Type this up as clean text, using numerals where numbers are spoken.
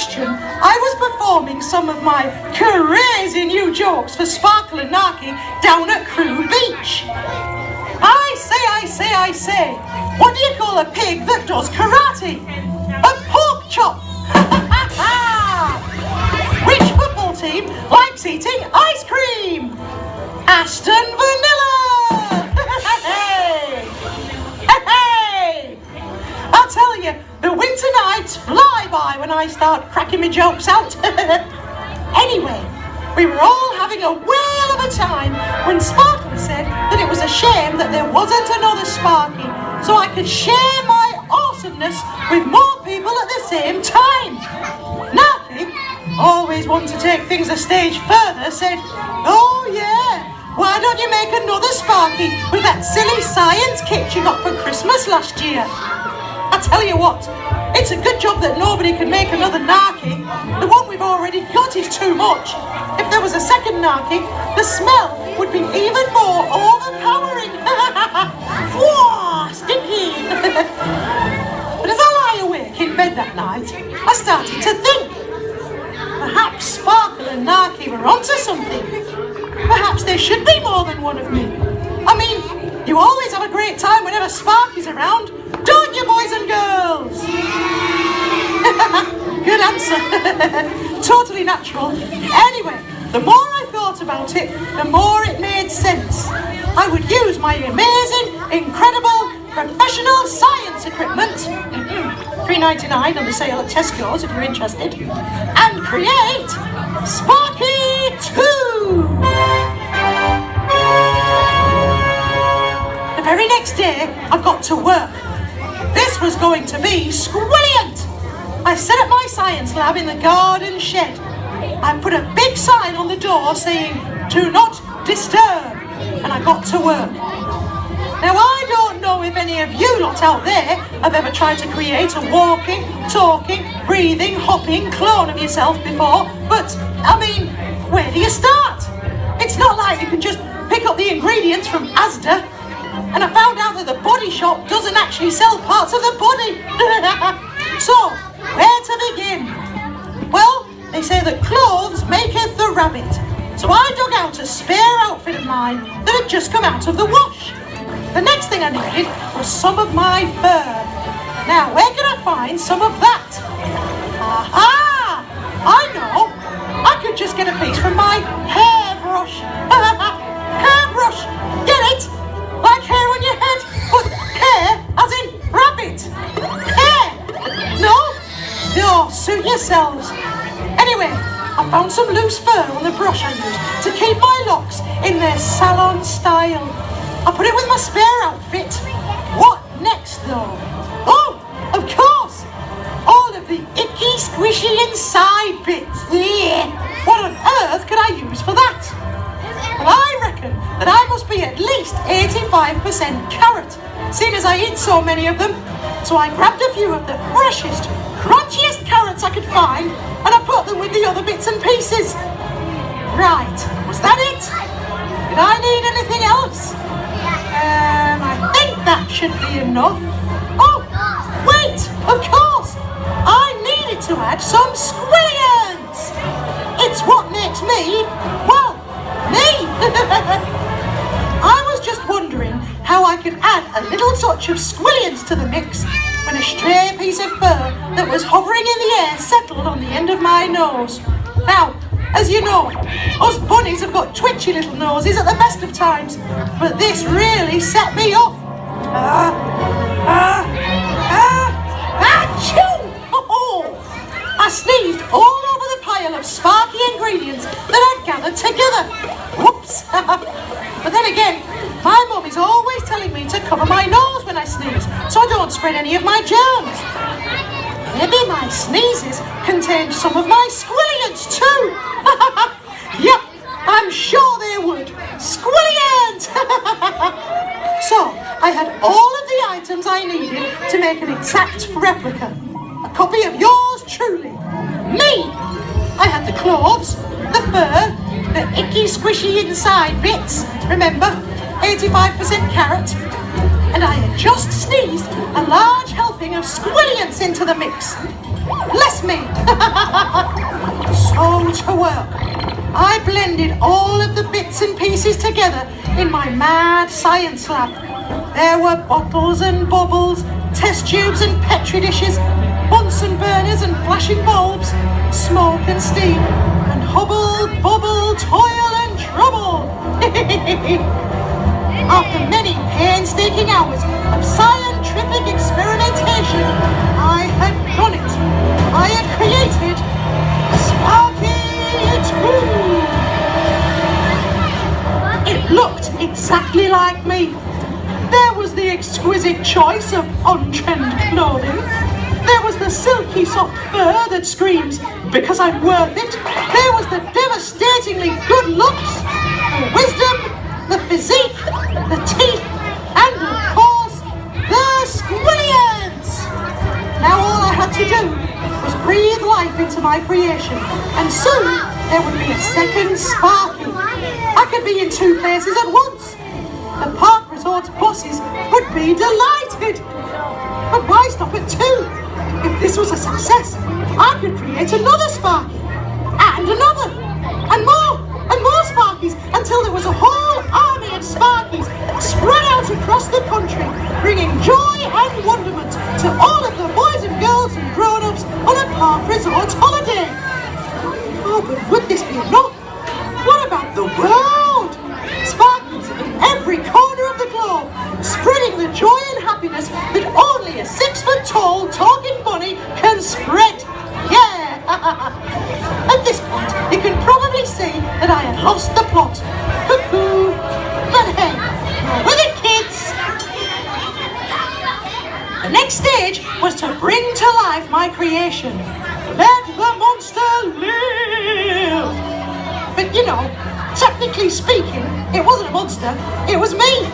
question, I was performing some of my crazy new jokes for Sparkle and Narky down at Crew Beach. I say, what do you call a pig that does karate? A pork chop! Which football team likes eating ice cream? Aston Vanilla! Hey! I'll tell you, the winter nights fly by when I start cracking my jokes out. Anyway, we were all having a whale of a time when Sparky said that it was a shame that there wasn't another Sparky, so I could share my awesomeness with more people at the same time. Narky, always wanting to take things a stage further, said, "Oh yeah, why don't you make another Sparky with that silly science kit you got for Christmas last year?" I tell you what, it's a good job that nobody can make another Narky. The one we've already got is too much. If there was a second Narky, the smell would be even more overpowering. Stinky! But as I lie awake in bed that night, I started to think. Perhaps Sparkle and Narky were onto something. Perhaps there should be more than one of me. I mean, you always have a great time whenever Sparky's around, don't you, boys and girls? Good answer. Totally natural. Anyway, the more I thought about it, the more it made sense. I would use my amazing, incredible, professional science equipment, $3.99 on the sale at Tesco's if you're interested, and create Sparky 2! The very next day, I got to work. This was going to be squilliant! I set up my science lab in the garden shed. I put a big sign on the door saying, "Do not disturb," and I got to work. Now, I don't know if any of you lot out there have ever tried to create a walking, talking, breathing, hopping clone of yourself before, but, I mean, where do you start? It's not like you can just pick up the ingredients from Asda. And I found out that the Body Shop doesn't actually sell parts of the body. So, where to begin? Well, they say that clothes maketh the rabbit. So I dug out a spare outfit of mine that had just come out of the wash. The next thing I needed was some of my fur. Now, where can I find some of that? Aha! I know! I could just get a piece from my hairbrush. Hairbrush! Get it? Like hair on your head, but hair as in rabbit. Hair! No? No, suit yourselves. Anyway, I found some loose fur on the brush I used to keep my locks in their salon style. I put it with my spare outfit. What next though? Oh, of course! All of the icky, squishy inside bits. Yeah. What on earth could I use for that? Well, I reckon that I must be at least 85% carrot, seeing as I eat so many of them. So I grabbed a few of the freshest, crunchiest carrots I could find, and I put them with the other bits and pieces. Right, was that it? Did I need anything else? I think that should be enough. Oh, wait, of course! I needed to add some squillions! It's what makes me, well, me! I was just wondering how I could add a little touch of squillions to the mix when a stray piece of fur that was hovering in the air settled on the end of my nose. Now, as you know, us bunnies have got twitchy little noses at the best of times, but this really set me off. Achoo! Oh, I sneezed all over the pile of Sparky ingredients that I'd gathered together. Whoops! But then again, my mum is always telling me to cover my nose when I sneeze, so I don't spread any of my germs. Maybe my sneezes contained some of my squillions too. Yep, I'm sure they would. Squillions! So, I had all of the items I needed to make an exact replica. A copy of yours truly. Me! I had the clothes, the fur, the icky squishy inside bits, remember, 85% carrot, and I had just sneezed a large helping of squillions into the mix. Bless me! So to work. I blended all of the bits and pieces together in my mad science lab. There were bottles and bubbles, test tubes and petri dishes, Bunsen burners and flashing bulbs, smoke and steam, and hubble, bubble, toil and trouble. After many painstaking hours of scientific experimentation, I had done it. I had created Sparky Whitley. It looked exactly like me. There was the exquisite choice of on-trend clothing. There was the silky soft fur that screams, because I'm worth it. There was the devastatingly good looks, the wisdom, the physique, the teeth, and of course, the squillions! Now all I had to do was breathe life into my creation, and soon there would be a second Sparky. I could be in two places at once. The park resort's bosses would be delighted. But why stop at two? If this was a success, I could create another Sparky, and another, and more Sparkies, until there was a whole army of Sparkies spread out across the country, bringing joy and wonderment to all of the boys and girls and grown-ups on a park resort holiday. Oh, but would this be enough? What about the world? Sparkies in every corner of the globe, spreading the joy and happiness that only a 6-foot-tall talking bunny can spread. Yeah! At this point, you can probably see that I had lost the plot. Cuckoo! But hey, you're with it, kids! The next stage was to bring to life my creation. Let the monster live! But you know, technically speaking, it wasn't a monster, it was me.